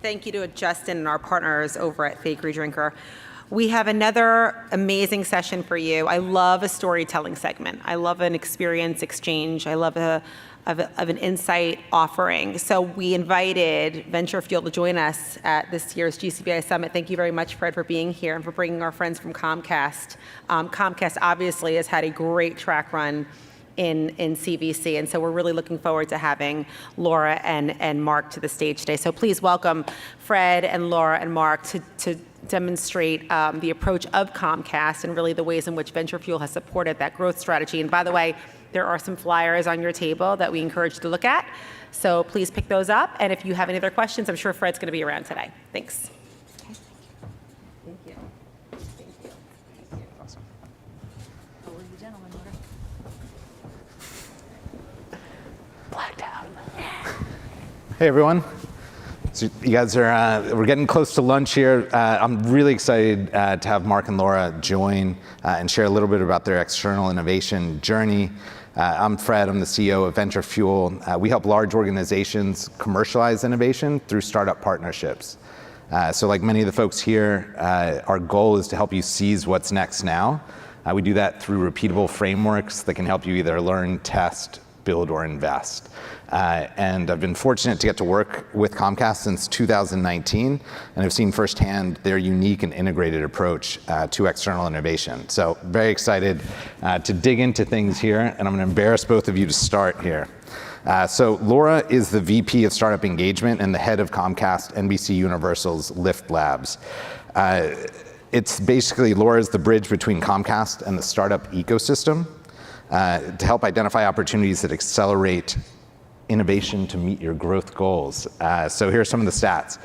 Thank you to Justin and our partners over at Fakery Drinker. We have another amazing session for you. I love a storytelling segment. I love an experience exchange. I love an insight offering. So we invited Venture Fuel to join us at this year's GCBI Summit. Thank you very much, Fred, for being here and for bringing our friends from Comcast. Comcast obviously has had a great track run in CVC, and so we're really looking forward to having Laura and Marc to the stage today. So please welcome Fred and Laura and Marc to demonstrate the approach of Comcast and really the ways in which Venture Fuel has supported that growth strategy. And by the way, there are some flyers on your table that we encourage you to look at. So please pick those up. And if you have any other questions, I'm sure Fred's going to be around today. Thanks. Okay. Thank you. Thank you. Thank you. Awesome. Over to you, gentlemen. Blacked out. Hey, everyone. So you guys are, we're getting close to lunch here. I'm really excited to have Marc and Laura join and share a little bit about their external innovation journey. I'm Fred, I'm the CEO of Venture Fuel. We help large organizations commercialize innovation through startup partnerships. So like many of the folks here, our goal is to help you seize what's next now. We do that through repeatable frameworks that can help you either learn, test, build, or invest. And I've been fortunate to get to work with Comcast since 2019, and I've seen firsthand their unique and integrated approach to external innovation. So very excited to dig into things here, and I'm gonna embarrass both of you to start here. So Laura is the VP of Startup Engagement and the head of Comcast NBCUniversal's Lift Labs. It's basically, Laura's the bridge between Comcast and the startup ecosystem to help identify opportunities that accelerate innovation to meet your growth goals. So here are some of the stats.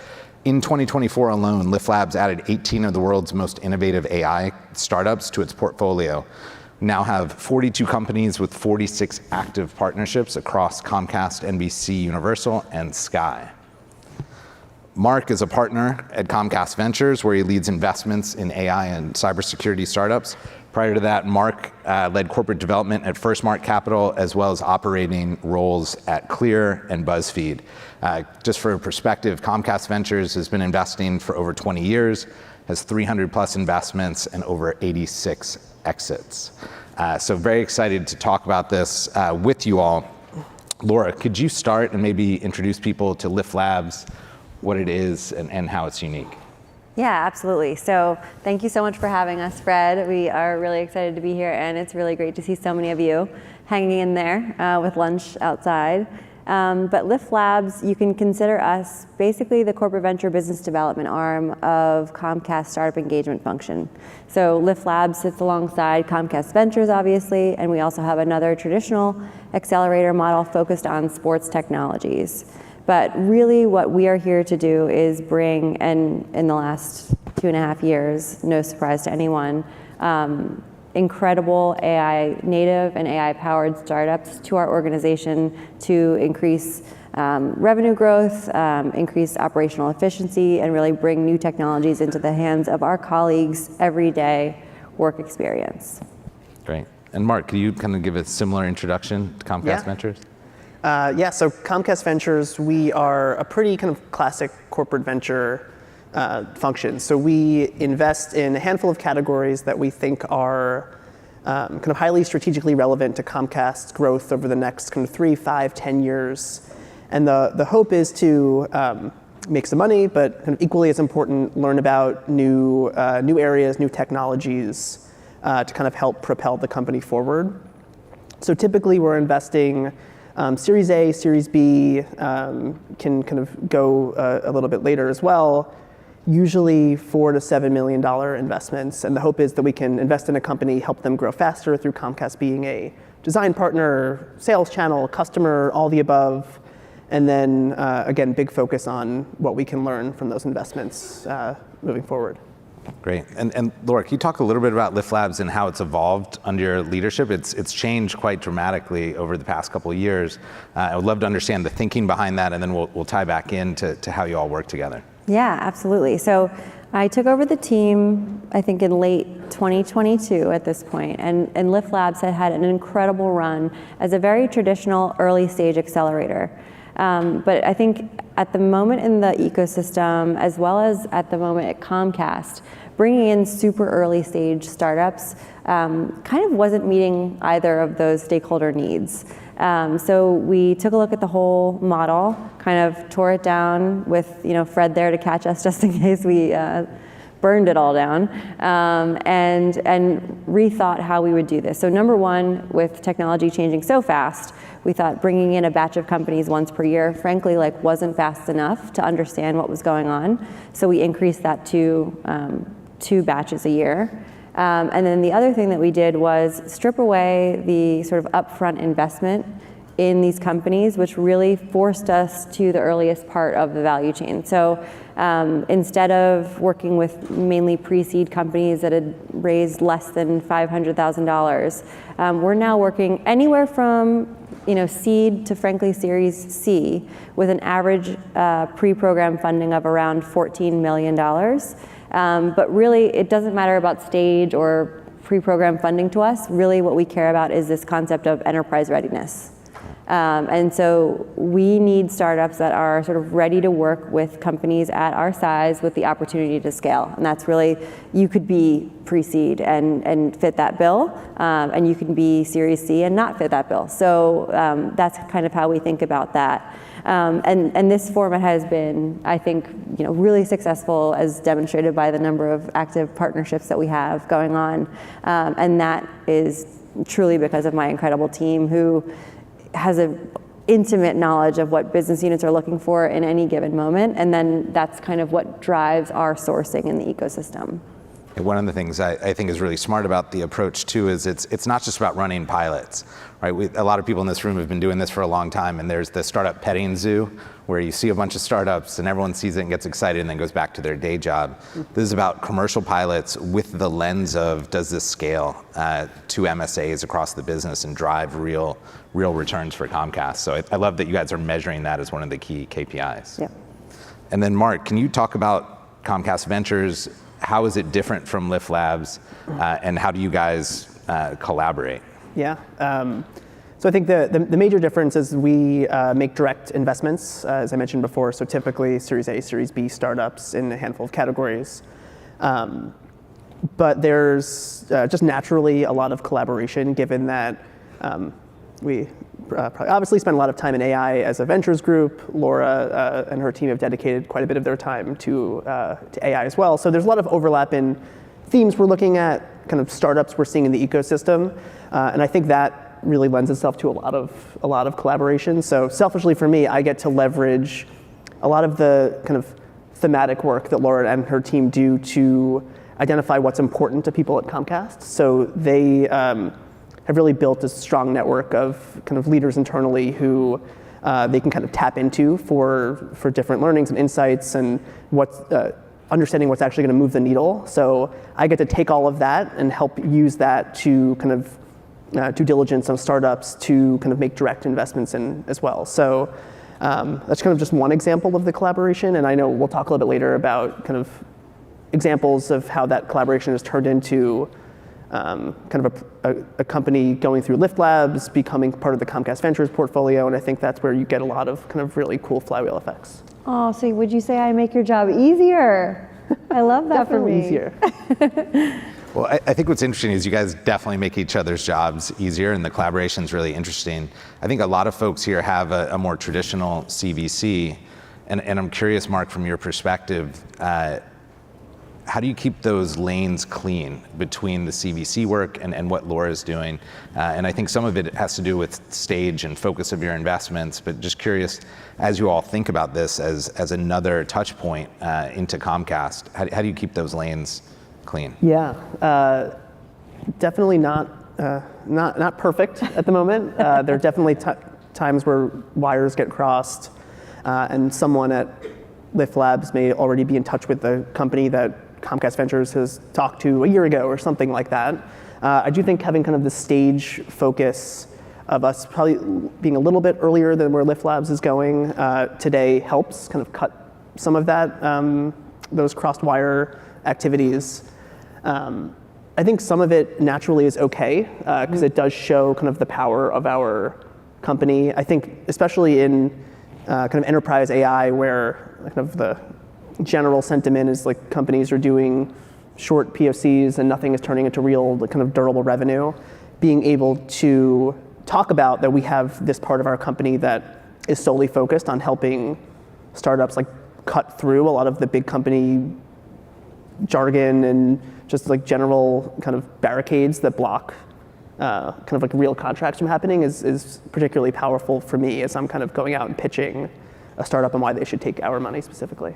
In 2024 alone, Lift Labs added 18 of the world's most innovative AI startups to its portfolio. We now have 42 companies with 46 active partnerships across Comcast, NBCUniversal, and Sky. Marc is a partner at Comcast Ventures, where he leads investments in AI and cybersecurity startups. Prior to that, Marc led corporate development at FirstMark Capital, as well as operating roles at Clear and BuzzFeed. Just for perspective, Comcast Ventures has been investing for over 20 years, has 300 plus investments and over 86 exits. So very excited to talk about this with you all. Laura, could you start and maybe introduce people to Lift Labs, what it is and how it's unique? Yeah, absolutely. So thank you so much for having us, Fred. We are really excited to be here, and it's really great to see so many of you hanging in there with lunch outside. But Lift Labs, you can consider us basically the corporate venture business development arm of Comcast startup engagement function. So Lift Labs sits alongside Comcast Ventures, obviously, and we also have another traditional accelerator model focused on sports technologies. But really what we are here to do is bring, and in the last 2.5 years, no surprise to anyone, incredible AI native and AI powered startups to our organization to increase revenue growth, increase operational efficiency, and really bring new technologies into the hands of our colleagues' everyday work experience. Great. And Marc, could you kind of give a similar introduction to Comcast Ventures? So Comcast Ventures, we are a pretty kind of classic corporate venture function. So we invest in a handful of categories that we think are kind of highly strategically relevant to Comcast's growth over the next kind of 3, 5, 10 years. And the hope is to make some money, but kind of equally as important, learn about new areas, new technologies to kind of help propel the company forward. So typically we're investing Series A, Series B can kind of go a little bit later as well, usually $4 to $7 million investments. And the hope is that we can invest in a company, help them grow faster through Comcast being a design partner, sales channel, customer, all the above. And then, again, big focus on what we can learn from those investments moving forward. Great. And Laura, can you talk a little bit about Lift Labs and how it's evolved under your leadership? It's changed quite dramatically over the past couple of years. I would love to understand the thinking behind that, and then we'll tie back into how you all work together. Yeah, absolutely. So I took over the team, I think in late 2022 at this point, and Lift Labs had an incredible run as a very traditional early stage accelerator. But I think at the moment in the ecosystem, as well as at the moment at Comcast, bringing in super early stage startups kind of wasn't meeting either of those stakeholder needs. So we took a look at the whole model, kind of tore it down with Fred there to catch us just in case we burned it all down, and rethought how we would do this. So number one, with technology changing so fast, we thought bringing in a batch of companies once per year, frankly, wasn't fast enough to understand what was going on. So we increased that to 2 batches a year. And then the other thing that we did was strip away the sort of upfront investment in these companies, which really forced us to the earliest part of the value chain. So instead of working with mainly pre-seed companies that had raised less than $500,000, we're now working anywhere from seed to frankly Series C with an average pre-program funding of around $14 million. But really, it doesn't matter about stage or pre-program funding to us. Really, what we care about is this concept of enterprise readiness. And so we need startups that are sort of ready to work with companies at our size with the opportunity to scale. And that's really, you could be pre-seed and fit that bill, and you can be Series C and not fit that bill. So that's kind of how we think about that. And this format has been, I think, really successful, as demonstrated by the number of active partnerships that we have going on. And that is truly because of my incredible team, who has an intimate knowledge of what business units are looking for in any given moment. And then that's kind of what drives our sourcing in the ecosystem. And one of the things I think is really smart about the approach too is it's not just about running pilots, right? A lot of people in this room have been doing this for a long time, and there's the startup petting zoo where you see a bunch of startups and everyone sees it and gets excited and then goes back to their day job. This is about commercial pilots with the lens of, does this scale to MSAs across the business and drive real returns for Comcast? So I love that you guys are measuring that as one of the key KPIs. Yep. And then Marc, can you talk about Comcast Ventures? How is it different from Lift Labs, and how do you guys collaborate? Yeah. So I think the major difference is we make direct investments, as I mentioned before. So typically Series A, Series B startups in a handful of categories. But there's just naturally a lot of collaboration, given that we probably obviously spend a lot of time in AI as a ventures group. Laura and her team have dedicated quite a bit of their time to AI as well. So there's a lot of overlap in themes we're looking at, kind of startups we're seeing in the ecosystem, and I think that really lends itself to a lot of collaboration. So selfishly for me, I get to leverage a lot of the kind of thematic work that Laura and her team do to identify what's important to people at Comcast. So they have really built a strong network of kind of leaders internally who they can kind of tap into for different learnings and insights and understanding what's actually going to move the needle. So I get to take all of that and help use that to kind of due diligence on startups to kind of make direct investments in as well. So that's kind of just one example of the collaboration. And I know we'll talk a little bit later about kind of examples of how that collaboration has turned into kind of a company going through Lift Labs, becoming part of the Comcast Ventures portfolio, and I think that's where you get a lot of kind of really cool flywheel effects. Oh, so would you say I make your job easier? I love that for me. Easier. Well, I think what's interesting is you guys definitely make each other's jobs easier, and the collaboration is really interesting. I think a lot of folks here have a more traditional CVC, and I'm curious, Marc, from your perspective, how do you keep those lanes clean between the CVC work and what Laura's doing? And I think some of it has to do with stage and focus of your investments, but just curious, as you all think about this as another touch point into Comcast, how do you keep those lanes clean? Yeah, definitely not perfect at the moment. There are definitely times where wires get crossed, and someone at Lift Labs may already be in touch with the company that Comcast Ventures has talked to a year ago or something like that. I do think having kind of the stage focus of us probably being a little bit earlier than where Lift Labs is going today helps kind of cut some of that, those crossed wire activities. I think some of it naturally is okay because it does show kind of the power of our company. I think especially in kind of enterprise AI, where kind of the general sentiment is like companies are doing short POCs and nothing is turning into real kind of durable revenue. Being able to talk about that we have this part of our company that is solely focused on helping startups like cut through a lot of the big company jargon and just like general kind of barricades that block kind of like real contracts from happening is particularly powerful for me as I'm kind of going out and pitching a startup and why they should take our money specifically.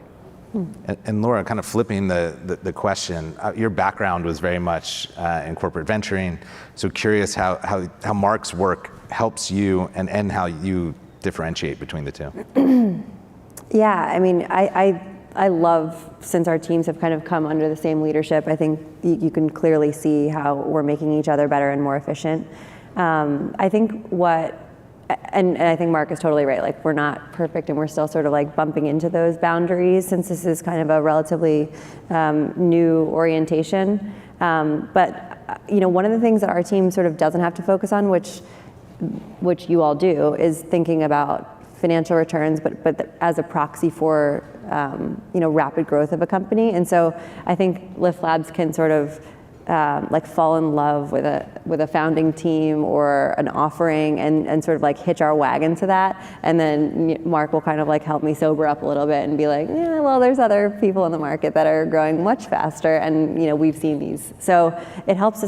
And Laura, kind of flipping the question, your background was very much in corporate venturing. So curious how Marc's work helps you and how you differentiate between the two. Yeah, I mean, I love, since our teams have kind of come under the same leadership, I think you can clearly see how we're making each other better and more efficient. I think and I think Marc is totally right, like we're not perfect and we're still sort of like bumping into those boundaries since this is kind of a relatively new orientation. But one of the things that our team sort of doesn't have to focus on, which you all do, is thinking about financial returns, but as a proxy for rapid growth of a company. And so I think Lyft Labs can sort of like fall in love with a founding team or an offering and sort of like hitch our wagon to that. And then Marc will kind of like help me sober up a little bit and be like, yeah, well, there's other people in the market that are growing much faster, and we've seen these. So it helps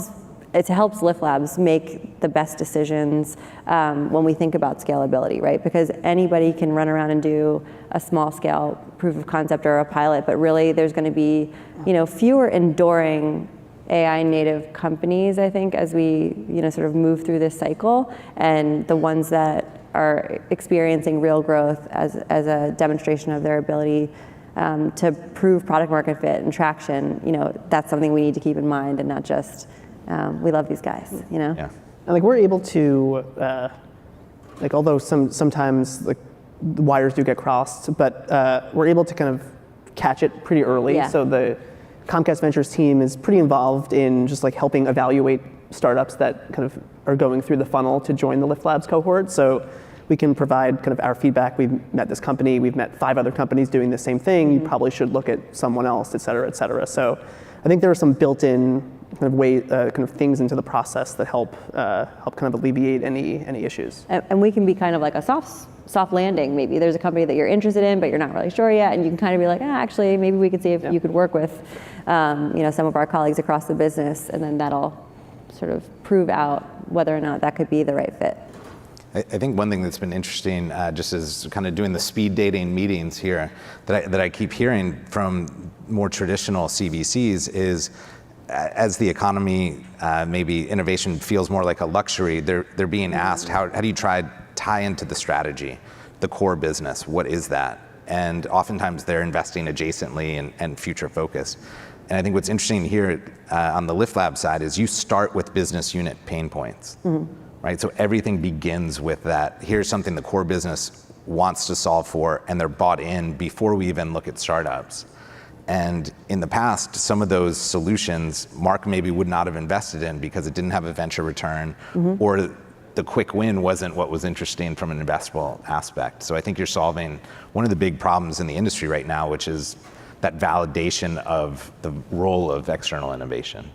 Lyft Labs make the best decisions when we think about scalability, right? Because anybody can run around and do a small scale proof of concept or a pilot, but really there's going to be, fewer enduring AI native companies, I think, as we, sort of move through this cycle, and the ones that are experiencing real growth as a demonstration of their ability to prove product market fit and traction, that's something we need to keep in mind and not just, we love these guys, Yeah. And like we're able to, like although sometimes like the wires do get crossed, but we're able to kind of catch it pretty early. Yeah. So the Comcast Ventures team is pretty involved in just like helping evaluate startups that kind of are going through the funnel to join the Lyft Labs cohort. So we can provide kind of our feedback. We've met this company, we've met 5 other companies doing the same thing. You probably should look at someone else, et cetera, et cetera. So I think there are some built-in kind of things into the process that help kind of alleviate any issues. And we can be kind of like a soft landing. Maybe there's a company that you're interested in, but you're not really sure yet, and you can kind of be like, actually, maybe we could see if you could work with, some of our colleagues across the business, and then that'll sort of prove out whether or not that could be the right fit. I think one thing that's been interesting, just as kind of doing the speed dating meetings here, that I keep hearing from more traditional CVCs is, as the economy, maybe innovation feels more like a luxury, they're being asked, how do you tie into the strategy, the core business, what is that? And oftentimes they're investing adjacently and future focused. And I think what's interesting here on the Lyft Lab side is you start with business unit pain points, right? So everything begins with that. Here's something the core business wants to solve for, and they're bought in before we even look at startups. And in the past, some of those solutions, Marc maybe would not have invested in because it didn't have a venture return, or the quick win wasn't what was interesting from an investable aspect. So I think you're solving one of the big problems in the industry right now, which is that validation of the role of external innovation.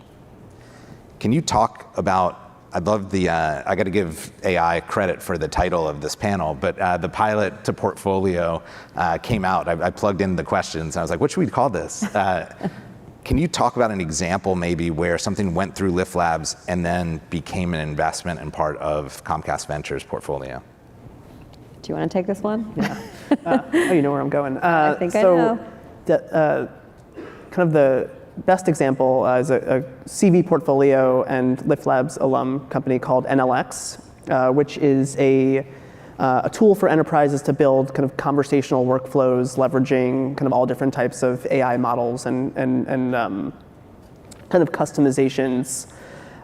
Can you talk about, I'd love I got to give AI credit for the title of this panel, but the pilot to portfolio came out. I plugged in the questions. I was like, what should we call this? Can you talk about an example maybe where something went through Lyft Labs and then became an investment and part of Comcast Ventures portfolio? Do you want to take this one? Yeah. Oh, you know where I'm going. I think I know. Kind of the best example is a CV portfolio and Lyft Labs alum company called NLX, which is a tool for enterprises to build kind of conversational workflows, leveraging kind of all different types of AI models and kind of customizations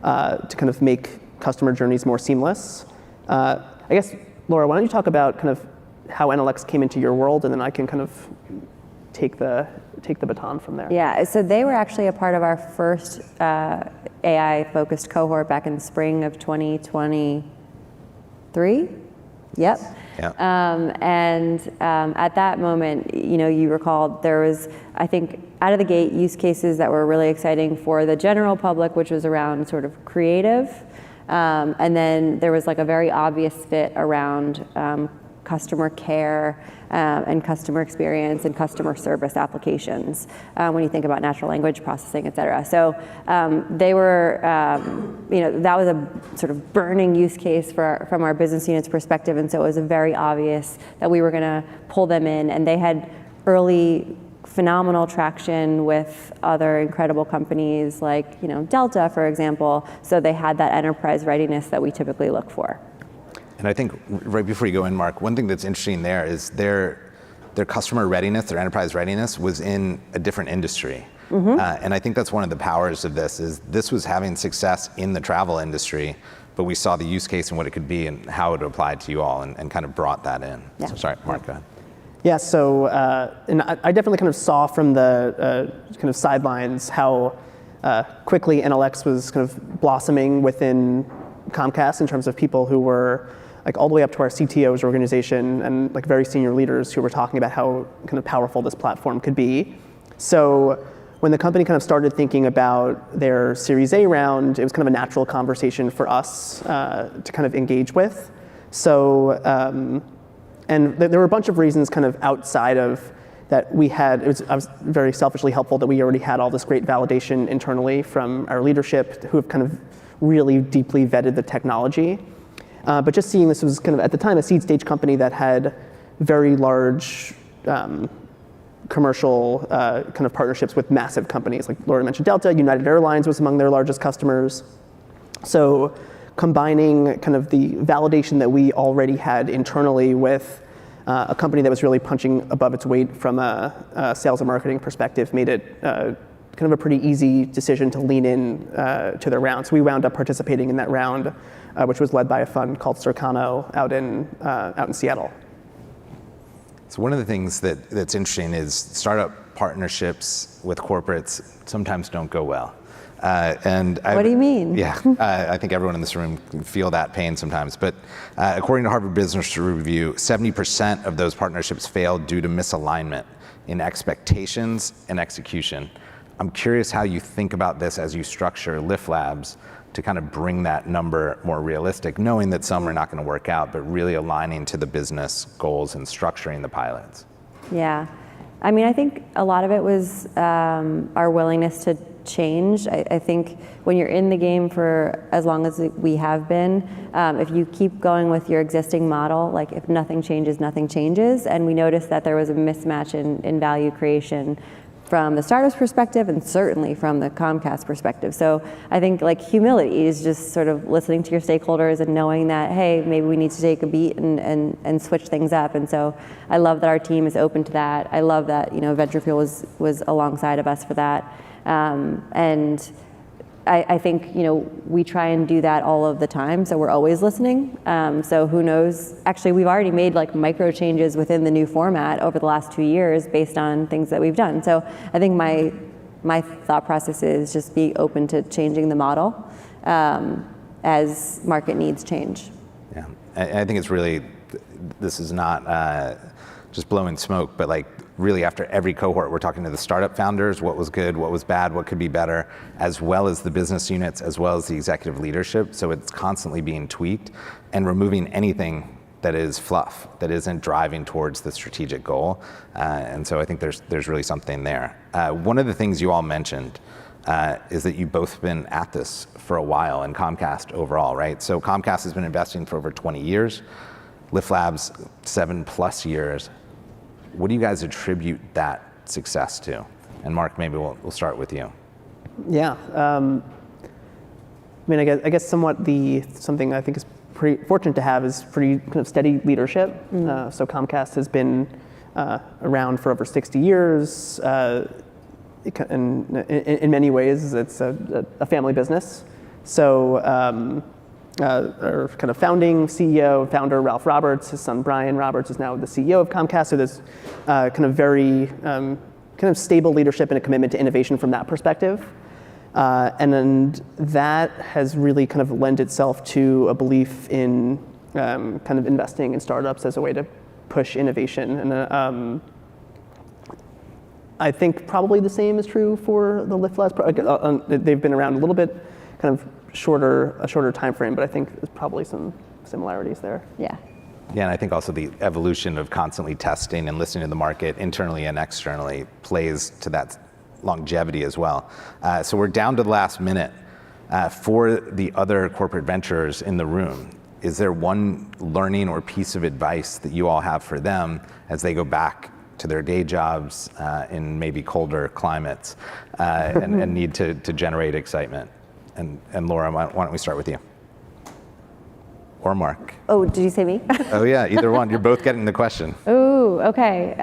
to kind of make customer journeys more seamless. I guess, Laura, why don't you talk about kind of how NLX came into your world, and then I can kind of take the baton from there. Yeah, so they were actually a part of our first AI-focused cohort back in the spring of 2023. Yep. Yeah. At that moment, you recall there was, I think, out of the gate use cases that were really exciting for the general public, which was around sort of creative. And then there was like a very obvious fit around customer care and customer experience and customer service applications when you think about natural language processing, et cetera. So they were, that was a sort of burning use case from our business unit's perspective, and so it was very obvious that we were going to pull them in, and they had early phenomenal traction with other incredible companies like Delta, for example, so they had that enterprise readiness that we typically look for. And I think right before you go in, Marc, one thing that's interesting there is their customer readiness, their enterprise readiness was in a different industry. And I think that's one of the powers of this was having success in the travel industry, but we saw the use case and what it could be and how it applied to you all and kind of brought that in. Yeah. So sorry, Marc, go ahead. Yeah, so and I definitely kind of saw from the kind of sidelines how quickly NLX was kind of blossoming within Comcast in terms of people who were like all the way up to our CTO's organization and like very senior leaders who were talking about how kind of powerful this platform could be. So when the company kind of started thinking about their Series A round, it was kind of a natural conversation for us to kind of engage with. So, and there were a bunch of reasons kind of outside of that we had, I was very selfishly helpful that we already had all this great validation internally from our leadership who have kind of really deeply vetted the technology. But just seeing this was kind of, at the time, a seed stage company that had very large commercial kind of partnerships with massive companies. Like Laura mentioned Delta, United Airlines was among their largest customers. So combining kind of the validation that we already had internally with a company that was really punching above its weight from a sales and marketing perspective made it kind of a pretty easy decision to lean in to their round. So we wound up participating in that round, which was led by a fund called Circano out in Seattle. So one of the things that's interesting is startup partnerships with corporates sometimes don't go well. What do you mean? Yeah, I think everyone in this room can feel that pain sometimes. But according to Harvard Business Review, 70% of those partnerships failed due to misalignment in expectations and execution. I'm curious how you think about this as you structure Lift Labs to kind of bring that number more realistic, knowing that some are not going to work out, but really aligning to the business goals and structuring the pilots. Yeah. I mean, I think a lot of it was our willingness to change. I think when you're in the game for as long as we have been, if you keep going with your existing model, like if nothing changes, nothing changes. And we noticed that there was a mismatch in value creation from the startup's perspective and certainly from the Comcast perspective. So I think like humility is just sort of listening to your stakeholders and knowing that, hey, maybe we need to take a beat and switch things up. And so I love that our team is open to that. I love that, Venture Fuel was alongside of us for that. And I think, we try and do that all of the time, so we're always listening. So who knows? Actually, we've already made like micro changes within the new format over the last 2 years based on things that we've done. So I think my thought process is just be open to changing the model as market needs change. Yeah, I think it's really, this is not just blowing smoke, but like really after every cohort, we're talking to the startup founders, what was good, what was bad, what could be better, as well as the business units, as well as the executive leadership. So it's constantly being tweaked and removing anything that is fluff, that isn't driving towards the strategic goal. And so I think there's really something there. One of the things you all mentioned is that you've both been at this for a while, and Comcast overall, right? So Comcast has been investing for over 20 years, Lift Labs 7+ years. What do you guys attribute that success to? And Marc, maybe we'll start with you. Yeah, I mean, I guess somewhat something I think is pretty fortunate to have is pretty kind of steady leadership. So Comcast has been around for over 60 years. In many ways, it's a family business. So our kind of founder, Ralph Roberts, his son Brian Roberts is now the CEO of Comcast. So there's kind of very kind of stable leadership and a commitment to innovation from that perspective. And then that has really kind of lent itself to a belief in kind of investing in startups as a way to push innovation. And I think probably the same is true for the Lyft Labs. They've been around a little bit, kind of a shorter time frame, but I think there's probably some similarities there. Yeah. Yeah, and I think also the evolution of constantly testing and listening to the market internally and externally plays to that longevity as well. So we're down to the last minute. For the other corporate ventures in the room, is there one learning or piece of advice that you all have for them as they go back to their day jobs in maybe colder climates and need to generate excitement? And Laura, why don't we start with you? Or Marc? Oh, did you say me? Oh yeah, either one. You're both getting the question. Oh, okay.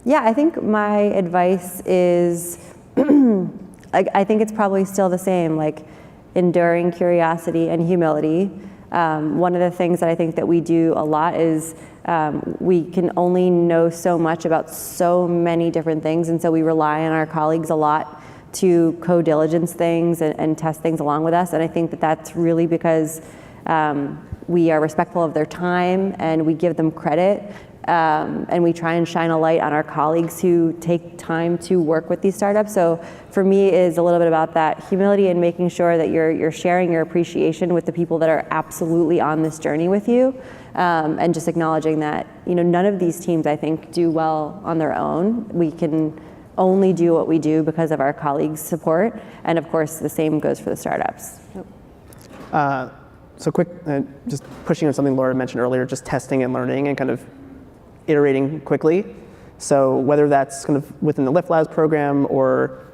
Yeah, I think my advice is, I think it's probably still the same, like enduring curiosity and humility. One of the things that I think that we do a lot is we can only know so much about so many different things, and so we rely on our colleagues a lot to co-diligence things and test things along with us. And I think that that's really because we are respectful of their time and we give them credit. And we try and shine a light on our colleagues who take time to work with these startups. So for me, it is a little bit about that humility and making sure that you're sharing your appreciation with the people that are absolutely on this journey with you, and just acknowledging that none of these teams, I think, do well on their own. We can only do what we do because of our colleagues' support, and of course, the same goes for the startups. So quick, just pushing on something Laura mentioned earlier, just testing and learning and kind of iterating quickly. So whether that's kind of within the Lyft Labs program or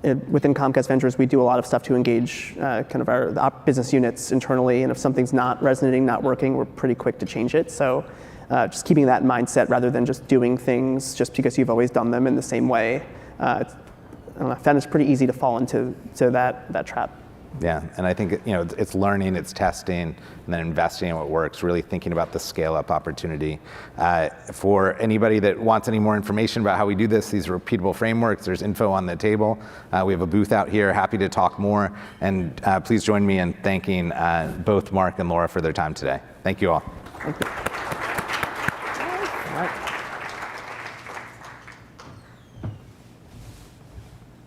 within Comcast Ventures, we do a lot of stuff to engage kind of our business units internally. And if something's not resonating, not working, we're pretty quick to change it. So just keeping that mindset rather than just doing things just because you've always done them in the same way. I found it's pretty easy to fall into that trap. Yeah, and I think it's learning, it's testing, and then investing in what works, really thinking about the scale-up opportunity. For anybody that wants any more information about how we do this, these repeatable frameworks, there's info on the table. We have a booth out here, happy to talk more. And please join me in thanking both Marc and Laura for their time today. Thank you all. Thank you. All right.